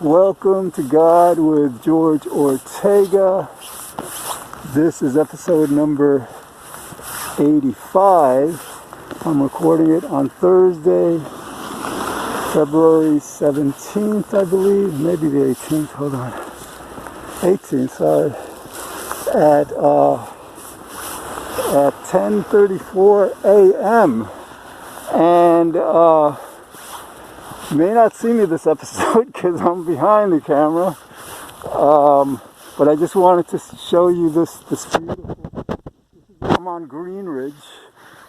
Welcome to God with George Ortega. This is episode number 85. I'm recording it on Thursday, February 17th, I believe. Maybe the 18th. Hold on. 18th, sorry. At 10:34 a.m. And you may not see me this episode because I'm behind the camera, but I just wanted to show you this beautiful. I'm on Green Ridge,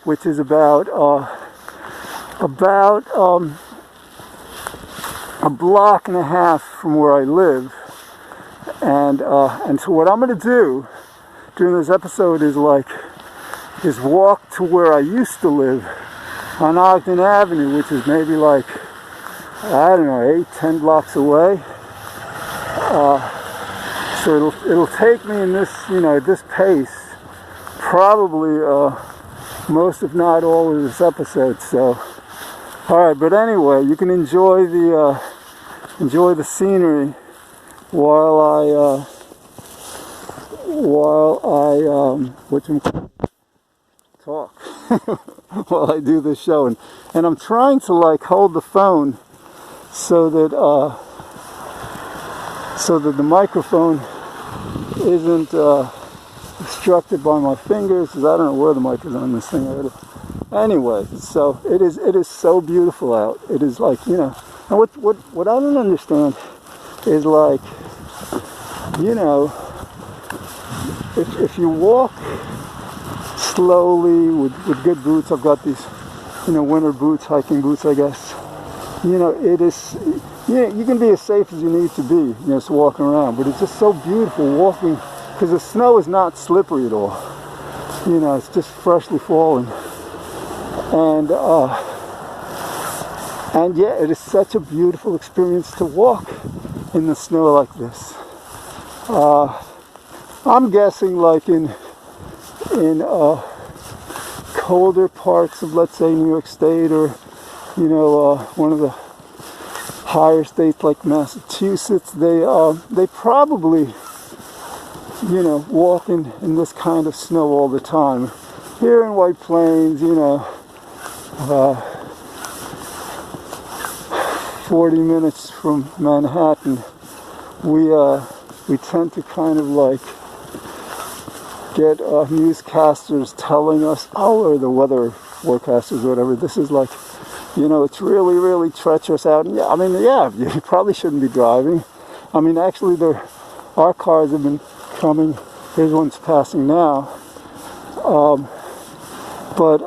which is about a block and a half from where I live, and so what I'm going to do during this episode is walk to where I used to live on Ogden Avenue, which is maybe like, I don't know, 8-10 blocks away. So it'll take me in this, this pace, probably most, if not all, of this episode. So, all right. But anyway, you can enjoy the scenery while I talk while I do this show, and I'm trying to hold the phone so that the microphone isn't obstructed by my fingers, because I don't know where the mic is on this thing. Anyway, so it is so beautiful out. It is and what I don't understand is if you walk slowly with good boots. I've got these winter boots, hiking boots, I guess. It is, you can be as safe as you need to be, just walking around, but it's just so beautiful walking, because the snow is not slippery at all. It's just freshly fallen. And yeah, it is such a beautiful experience to walk in the snow like this. I'm guessing in colder parts of, let's say, New York State, or one of the higher states like Massachusetts, they probably walk in this kind of snow all the time. Here in White Plains, 40 minutes from Manhattan, we tend to kind of get newscasters telling us, or the weather forecasters or whatever, this is it's really, really treacherous out. And you probably shouldn't be driving. Actually, our cars have been coming. Here's one's passing now. But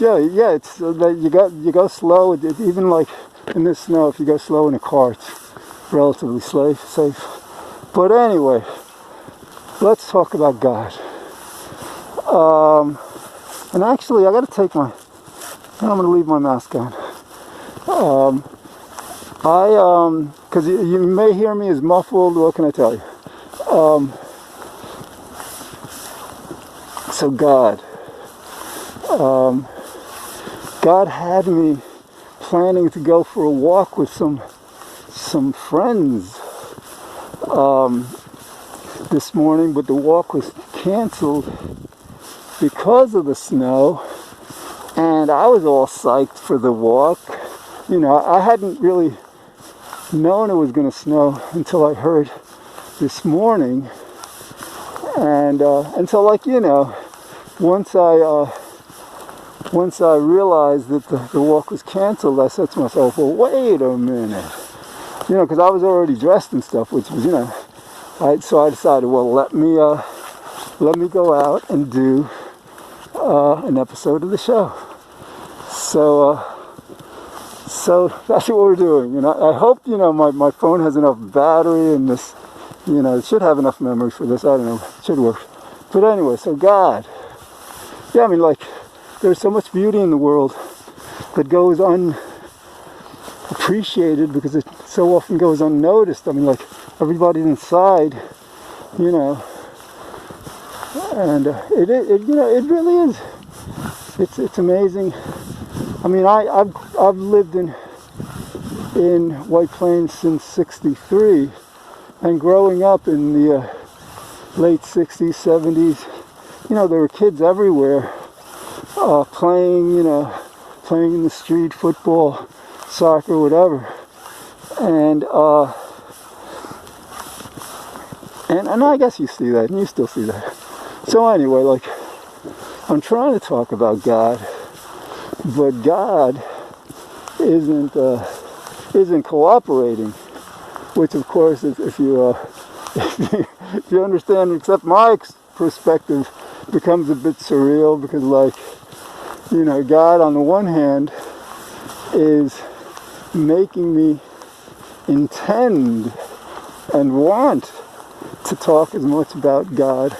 yeah, it's you go slow. Even in this snow, if you go slow in a car, it's relatively safe. But anyway, let's talk about God. And actually, I got to take I'm going to leave my mask on. Because you may hear me as muffled. What can I tell you? So God had me planning to go for a walk with some friends this morning, but the walk was canceled because of the snow, and I was all psyched for the walk. I hadn't really known it was going to snow until I heard this morning, and so once I realized that the walk was canceled, I said to myself, well, wait a minute, because I was already dressed and stuff, which was, so I decided, well, let me go out and do an episode of the show. So that's what we're doing. I hope my phone has enough battery, and this, it should have enough memory for this. I don't know, it should work. But anyway, so God, there's so much beauty in the world that goes unappreciated because it so often goes unnoticed. Everybody's inside, and it really is. It's amazing. I've lived in in White Plains since '63, and growing up in the late '60s, '70s, there were kids everywhere playing, playing in the street, football, soccer, whatever, and I guess you see that, and you still see that. So anyway, like, I'm trying to talk about God, but God isn't cooperating, which of course, if you understand, accept my perspective, becomes a bit surreal, because, like, God on the one hand is making me intend and want to talk as much about God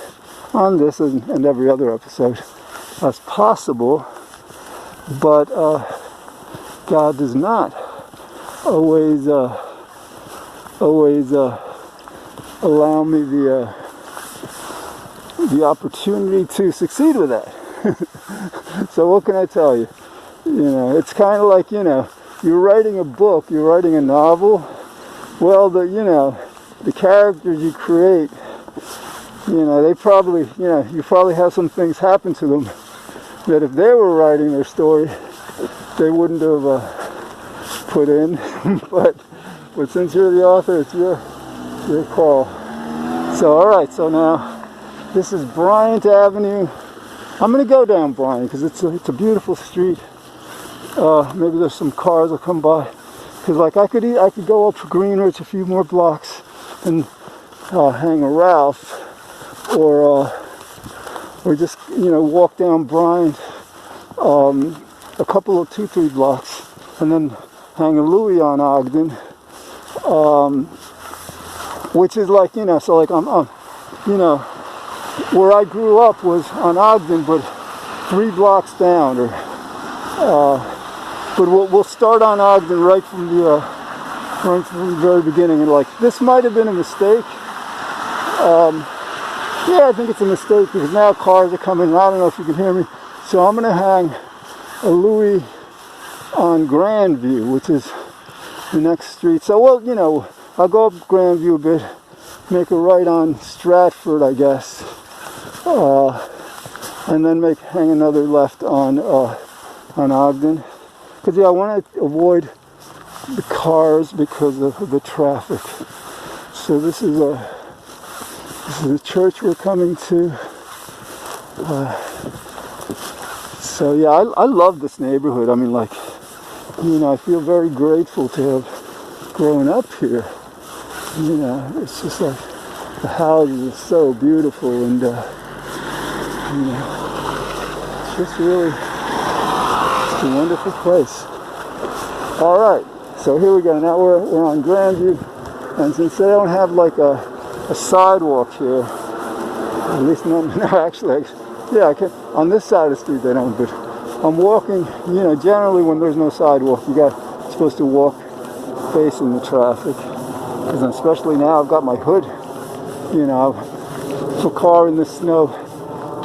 on this and every other episode as possible, but God does not always allow me the opportunity to succeed with that. So what can I tell you? It's kind of like, you're writing a book, you're writing a novel. Well, the characters you create, they probably, you probably have some things happen to them that if they were writing their story, they wouldn't have put in. but since you're the author, it's your call. So, all right. So now, this is Bryant Avenue. I'm gonna go down Bryant because it's a beautiful street. Maybe there's some cars will come by. Because, like, I could go up to Greenwich a few more blocks and hang a Ralph, or just walk down Bryant a couple of 2-3 blocks, and then hang a Louis on Ogden, which is like, so like I'm where I grew up was on Ogden, but 3 blocks down, or but we'll start on Ogden right from the very beginning. And, like, this might have been a mistake. Yeah, I think it's a mistake because now cars are coming, and I don't know if you can hear me. So I'm going to hang a Louis on Grandview, which is the next street. So, well, I'll go up Grandview a bit, make a right on Stratford, I guess, and then hang another left on Ogden. Because, yeah, I want to avoid the cars because of the traffic. So this is a church we're coming to. So yeah, I love this neighborhood. I mean, like, I feel very grateful to have grown up here. It's just like the houses are so beautiful, and it's just really a wonderful place. All right, so here we go. Now we're on Grandview, and since they don't have like a sidewalk here, at least no, actually, yeah, I can. On this side of the street they don't, but I'm walking. Generally when there's no sidewalk, you're supposed to walk facing the traffic, because especially now I've got my hood. If a car in the snow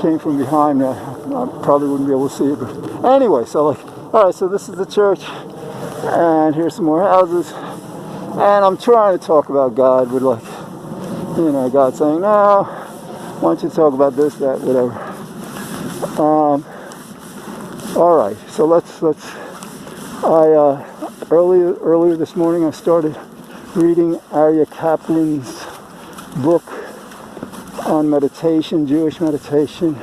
came from behind me, I probably wouldn't be able to see it. But anyway, so like, all right, so this is the church, and here's some more houses, and I'm trying to talk about God, but like, God saying, no, why don't you talk about this, that, whatever. All right, so earlier this morning I started reading Arya Kaplan's book on meditation, Jewish meditation,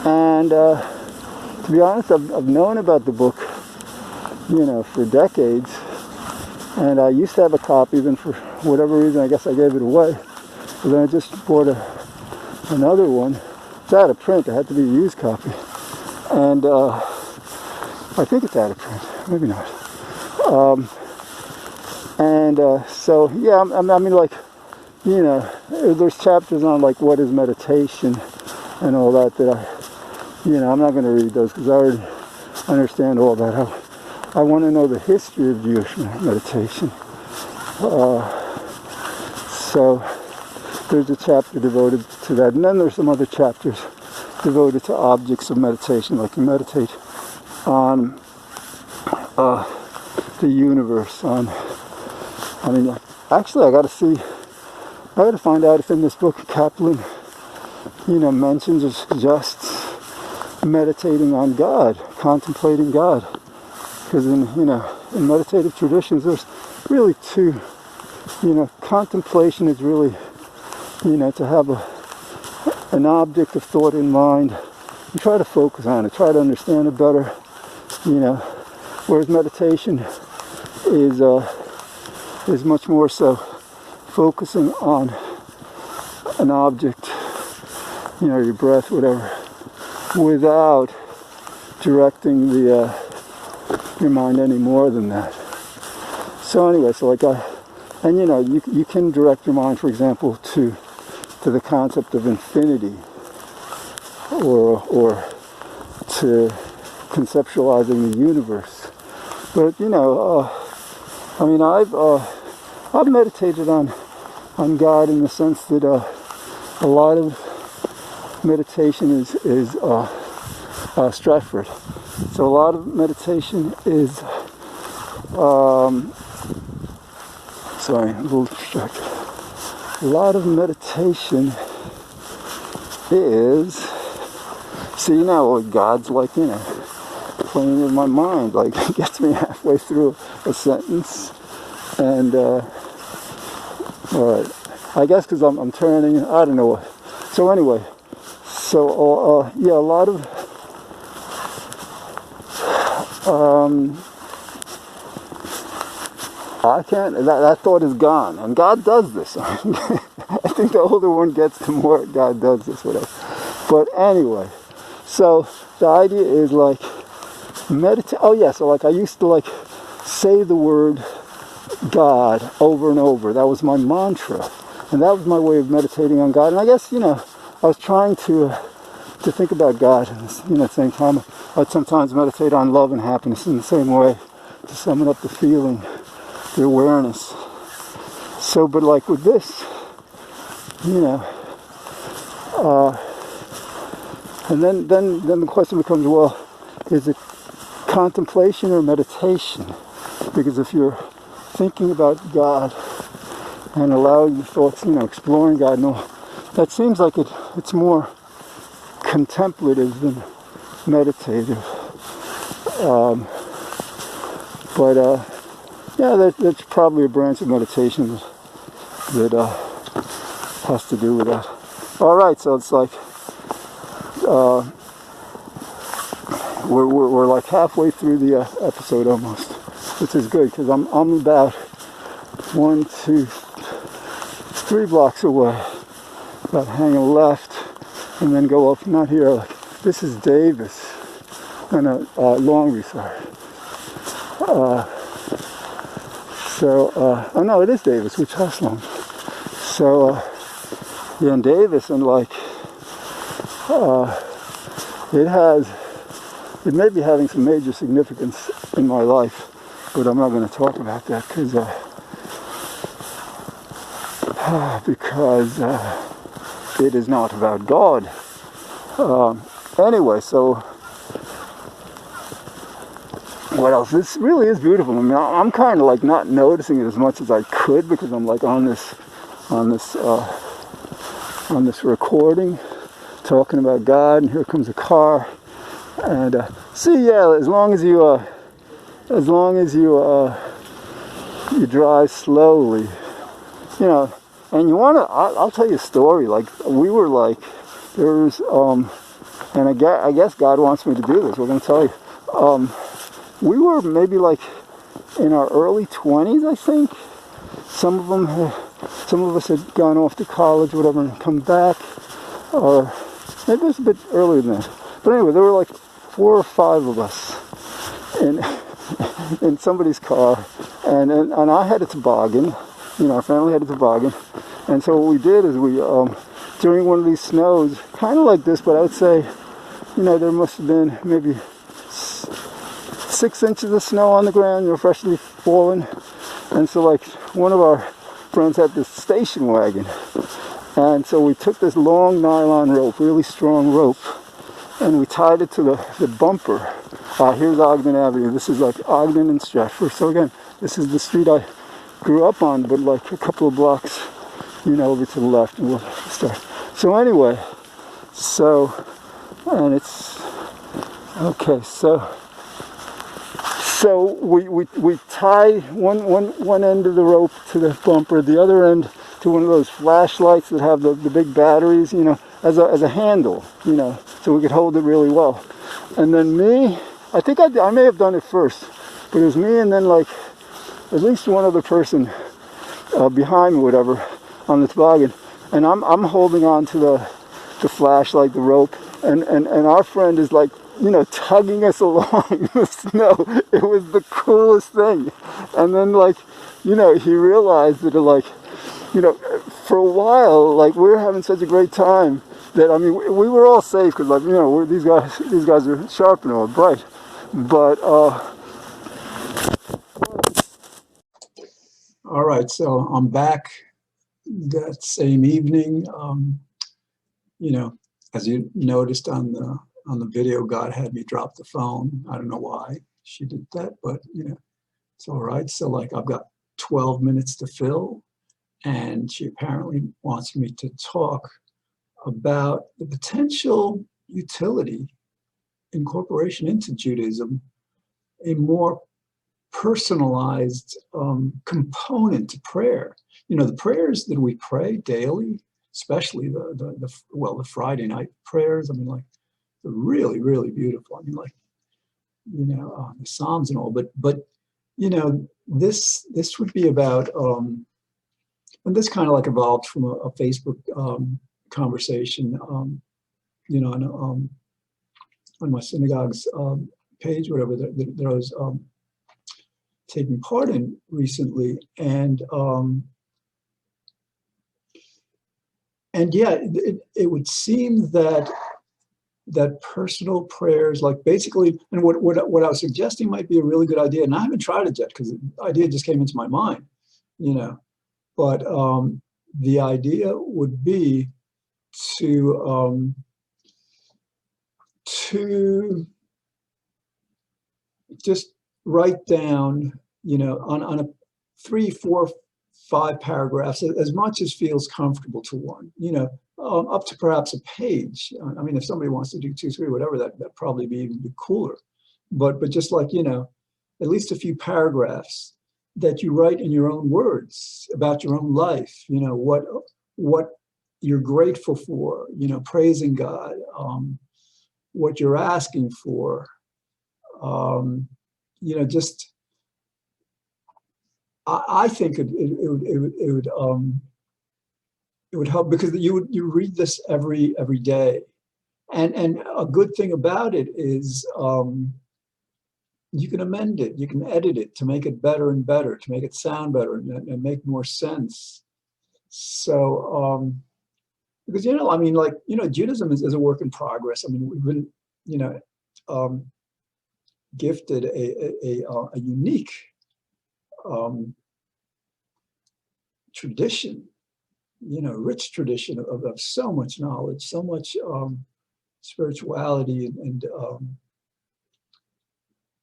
and to be honest, I've known about the book, for decades, and I used to have a copy, then for whatever reason I guess I gave it away, but then I just bought another one. It's out of print. It had to be a used copy, and I think it's out of print, maybe not. So yeah, I mean, like, there's chapters on like what is meditation and all that I'm not going to read those because I already understand all that. I want to know the history of Jewish meditation. So there's a chapter devoted to that, and then there's some other chapters devoted to objects of meditation, like you meditate on the universe, on, I mean, actually I got to find out if in this book Kaplan, mentions or suggests meditating on God, contemplating God. Because in meditative traditions, there's really two, contemplation is really, to have an object of thought in mind and try to focus on it, try to understand it better, whereas meditation is much more so focusing on an object, your breath, whatever, without directing your mind any more than that. So anyway, you can direct your mind, for example, to the concept of infinity, or to conceptualizing the universe. But I've meditated on God in the sense that a lot of meditation is Stratford. So a lot of meditation is sorry, I'm a little distracted. A lot of meditation is, see now, God's like, playing with my mind, like gets me halfway through a sentence, and all right, I guess because I'm turning, I don't know. So anyway, a lot of I can't, that thought is gone, and God does this. I think the older one gets, the more God does this, whatever. But anyway, so the idea is like meditate. Oh yeah, so like I used to like say the word God over and over. That was my mantra, and that was my way of meditating on God. And I guess I was trying to think about God, and at the same time I'd sometimes meditate on love and happiness in the same way to summon up the feeling, the awareness. So, but like with this, and then the question becomes, well, is it contemplation or meditation? Because if you're thinking about God and allowing your thoughts, exploring God and all, that seems like it's more contemplative than meditative. That's probably a branch of meditation that has to do with that. All right, so it's like we're like halfway through the episode almost, which is good because I'm about 1, 2, 3 blocks away. About hang a left and then go up. Not here. Like this is Davis. No, Longview. Sorry. Oh no, it is Davis, which has long. So, in Davis, and like, it may be having some major significance in my life, but I'm not going to talk about that because it is not about God. Anyway, so. What else? This really is beautiful. I mean, I'm kind of like not noticing it as much as I could because I'm like on this recording, talking about God, and here comes a car, and as long as you drive slowly, and you wanna, I'll tell you a story. Like we were like, there's and I guess God wants me to do this. We're gonna tell you. We were maybe like in our early 20s, I think. Some of us had gone off to college, whatever, and come back, or maybe it was a bit earlier than that. But anyway, there were like 4 or 5 of us in somebody's car, and I had a toboggan. Our family had a toboggan, and so what we did is we during one of these snows, kind of like this, but I would say, there must have been maybe 6 inches of snow on the ground, freshly fallen. And so like one of our friends had this station wagon. And so we took this long nylon rope, really strong rope, and we tied it to the bumper Here's Ogden Avenue. This is like Ogden and Stratford. So again, this is the street I grew up on, but like a couple of blocks, over to the left, and we'll start. So anyway, and it's okay. So we tie one end of the rope to the bumper, the other end to one of those flashlights that have the big batteries, as a handle, so we could hold it really well. And then I think I may have done it first, but it was me and then like at least one other person behind me, whatever, on the toboggan, and I'm holding on to the flashlight, the rope, and our friend is like, tugging us along in the snow. It was the coolest thing. And then like, he realized that for a while, like we were having such a great time that, I mean, we were all safe because like, these guys are sharp and all, bright. But, all right, so I'm back that same evening. As you noticed on the video, God had me drop the phone. I don't know why she did that, but it's all right. So like I've got 12 minutes to fill, and she apparently wants me to talk about the potential utility, incorporation into Judaism, a more personalized component to prayer. The prayers that we pray daily, especially the Friday night prayers. I mean, like, they're really, really beautiful. I mean, like, the Psalms and all. But this would be about, and this kind of like evolved from a Facebook conversation, on my synagogue's page, whatever, that I was taking part in recently, and yeah, it would seem that personal prayers, like basically, and what I was suggesting might be a really good idea, and I haven't tried it yet because the idea just came into my mind, but the idea would be to just write down, on a 3, 4, 5 paragraphs, as much as feels comfortable to one, up to perhaps a page. I mean, if somebody wants to do 2, 3, whatever, that probably be even be cooler. But just like, at least a few paragraphs that you write in your own words about your own life, what you're grateful for, praising God, what you're asking for, just, I think it would help, because you read this every day, and a good thing about it is you can amend it, you can edit it to make it better and better, to make it sound better and make more sense. So because I mean, like, Judaism is a work in progress. I mean, we've been gifted a unique tradition, rich tradition of so much knowledge, so much spirituality, and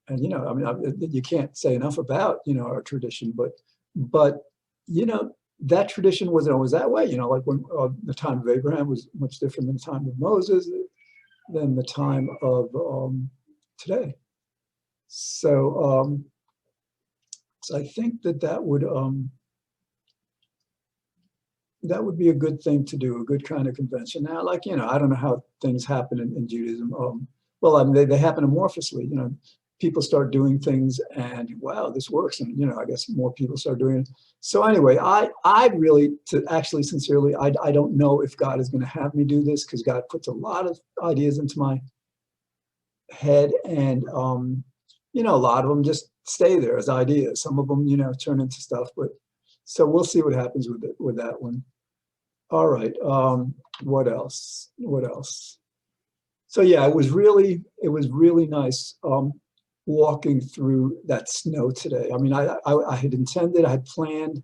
I mean, you can't say enough about our tradition, but that tradition wasn't always that way. Like when the time of Abraham was much different than the time of Moses, than the time of today. So I think that would be a good thing to do, a good kind of convention. Now, like, I don't know how things happen in Judaism. Well, I mean, they happen amorphously. People start doing things, and wow, this works, and I guess more people start doing it. So anyway, I really, sincerely, I don't know if God is going to have me do this, because God puts a lot of ideas into my head, and a lot of them just stay there as ideas. Some of them, turn into stuff. But so we'll see what happens with that one. All right. What else? So yeah, it was really nice walking through that snow today. I mean, I had planned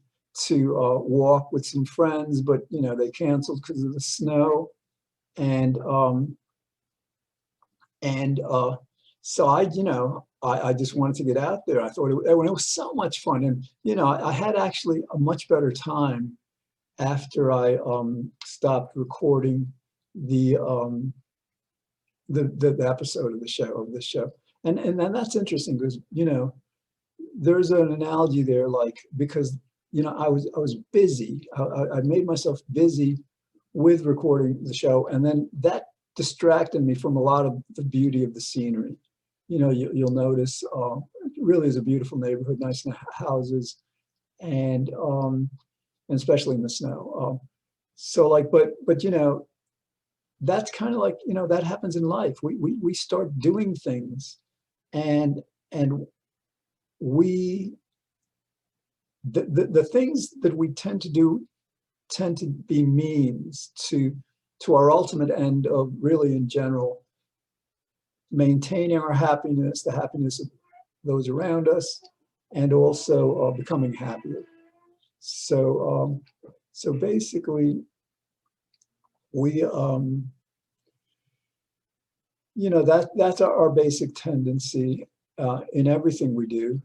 to walk with some friends, but they canceled because of the snow, and So I just wanted to get out there. I thought it was so much fun. And, I had actually a much better time after I stopped recording the, the episode of the show. And then that's interesting because, there's an analogy there, like, because, I was busy. I made myself busy with recording the show. And then that distracted me from a lot of the beauty of the scenery. You'll notice it really is a beautiful neighborhood, nice houses, and especially in the snow. So like, but that's kind of like, that happens in life. We start doing things, and we the things that we tend to do tend to be means to our ultimate end of, really, in general, maintaining our happiness, the happiness of those around us, and also becoming happier. So so basically, we that's our basic tendency in everything we do.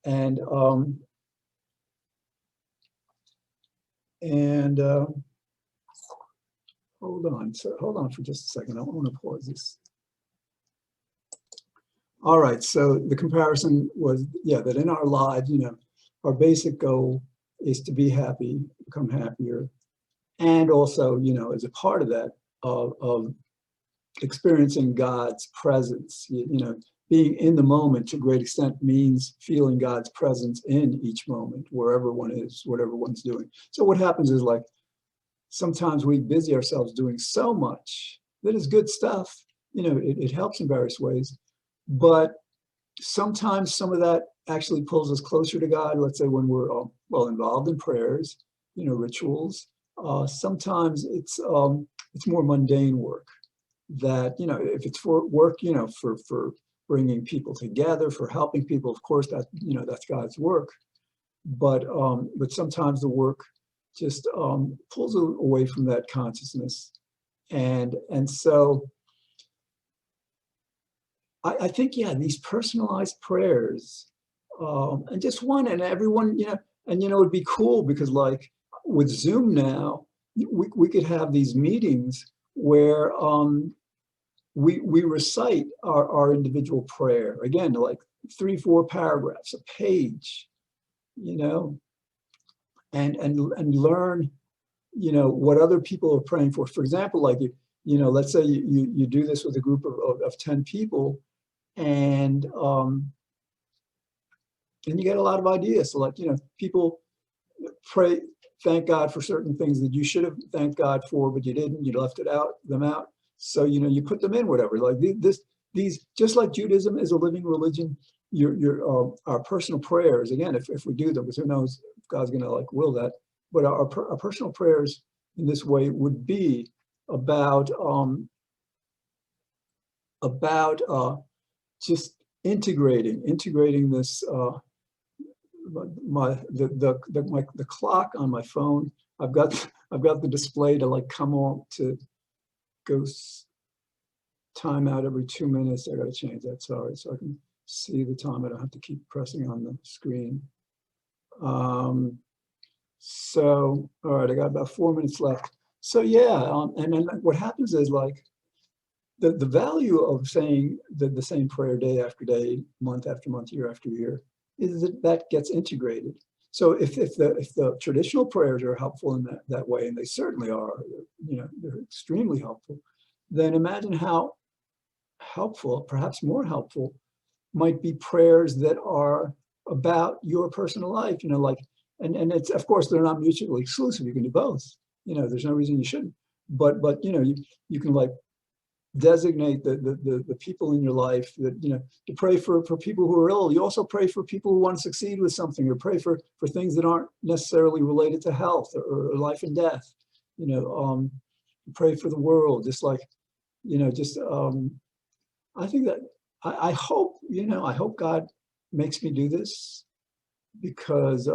And hold on for just a second. I want to pause this. All right, so the comparison was, that in our lives, our basic goal is to be happy, become happier, and also, as a part of that, of experiencing God's presence. Being in the moment to a great extent means feeling God's presence in each moment, wherever one is, whatever one's doing. So what happens is, like, sometimes we busy ourselves doing so much that is good stuff. It helps in various ways, but sometimes some of that actually pulls us closer to God. Let's say when we're involved in prayers, rituals. Sometimes it's more mundane work that, if it's for work, for bringing people together, for helping people, of course, that, that's God's work. But sometimes the work just pulls away from that consciousness. And so I think, these personalized prayers, and just one, and everyone, and it'd be cool because, like, with Zoom now, we could have these meetings where we recite our individual prayer, again, like 3-4 paragraphs, a page, and learn, what other people are praying for. For example, like, let's say you do this with a group of 10 people, and you get a lot of ideas. So, like, people pray, thank God for certain things that you should have thanked God for, but you didn't. You left them out. So, you put them in, whatever. Like these, just like Judaism is a living religion, our personal prayers, again, if we do them, because who knows if God's going to, like, will that. But our personal prayers in this way would be about just integrating this. The clock on my phone. I've got the display to, like, come on to go time out every 2 minutes. I got to change that. Sorry, so I can see the time. I don't have to keep pressing on the screen. So, all right, I got about 4 minutes left. So and then what happens is, like, the value of saying the same prayer day after day, month after month, year after year, is that gets integrated. So if the traditional prayers are helpful in that way, and they certainly are, they're extremely helpful, then imagine how helpful, perhaps more helpful, might be prayers that are about your personal life, like, and it's, of course, they're not mutually exclusive. You can do both. There's no reason you shouldn't. But you can, like, designate the people in your life that, to pray for people who are ill. You also pray for people who want to succeed with something, or pray for things that aren't necessarily related to health or life and death. Pray for the world, just like, I think that I hope, I hope God makes me do this, because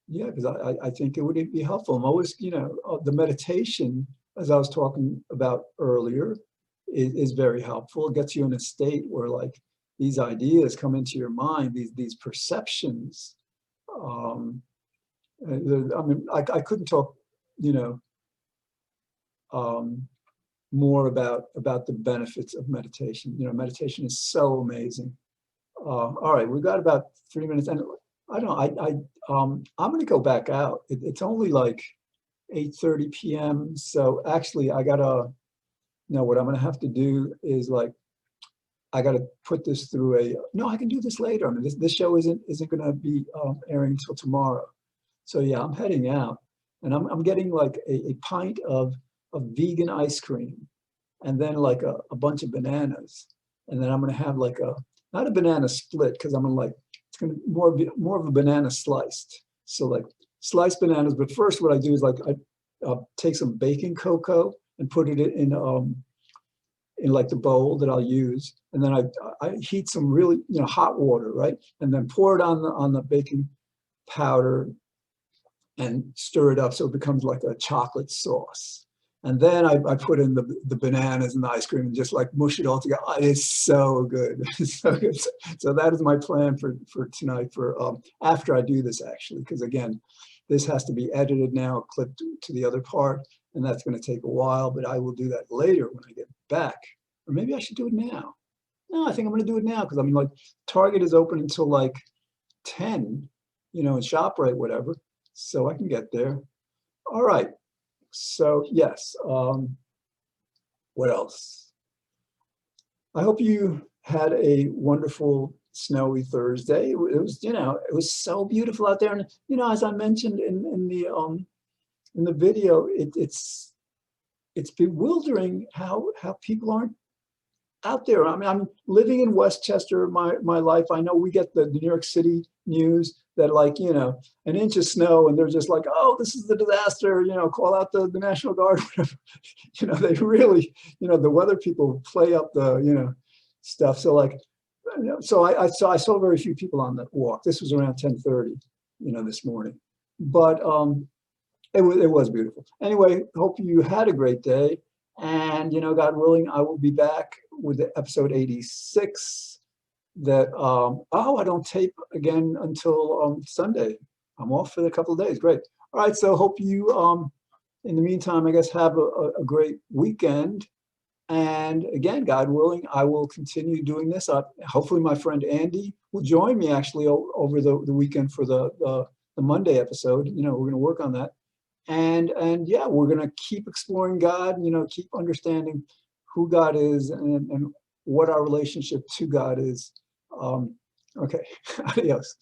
because I think it would be helpful. I'm always, the meditation, as I was talking about earlier, is very helpful. It gets you in a state where like these ideas come into your mind, these perceptions. I mean, I couldn't talk, you know, more about the benefits of meditation. You know, meditation is so amazing. All right, we've got about 3 minutes, and I don't know. I'm going to go back out. It's only like 8:30 p.m. So actually, I gotta. No, what I'm going to have to do is like I got to put this through a. No, I can do this later. I mean, this show isn't going to be airing until tomorrow. So yeah, I'm heading out, and I'm getting like a pint of vegan ice cream, and then like a bunch of bananas, and then I'm gonna have like not a banana split because I'm gonna like it's gonna more of a banana sliced. So like sliced bananas, but first what I do is like I take some baking cocoa and put it in like the bowl that I'll use, and then I heat some really hot water, right, and then pour it on the baking powder and stir it up so it becomes like a chocolate sauce. And then I put in the bananas and the ice cream and just like mush it all together. Oh, it's so good. It's so good. So that is my plan for tonight, for after I do this actually, because again, this has to be edited now, clipped to the other part, and that's going to take a while, but I will do that later when I get back. Or maybe I should do it now. No, I think I'm going to do it now because I mean, like Target is open until like 10, and ShopRite, whatever. So I can get there. All right. So yes, what else? I hope you had a wonderful snowy Thursday. It was, it was so beautiful out there. And, as I mentioned in the video, it's bewildering how people aren't out there. I mean, I'm living in Westchester my life. I know we get the New York City news that like, an inch of snow and they're just like, oh, this is the disaster, call out the National Guard. They really, the weather people play up the, stuff. So like, so I saw very few people on that walk. This was around 10:30, this morning, but it was beautiful. Anyway, hope you had a great day. And, God willing, I will be back with the episode 86 that, I don't tape again until Sunday. I'm off for a couple of days. Great. All right. So hope you, in the meantime, I guess, have a great weekend. And again, God willing, I will continue doing this. Hopefully my friend Andy will join me actually over the weekend for the Monday episode. We're going to work on that. And yeah, we're going to keep exploring God, keep understanding who God is and what our relationship to God is. Okay, adios.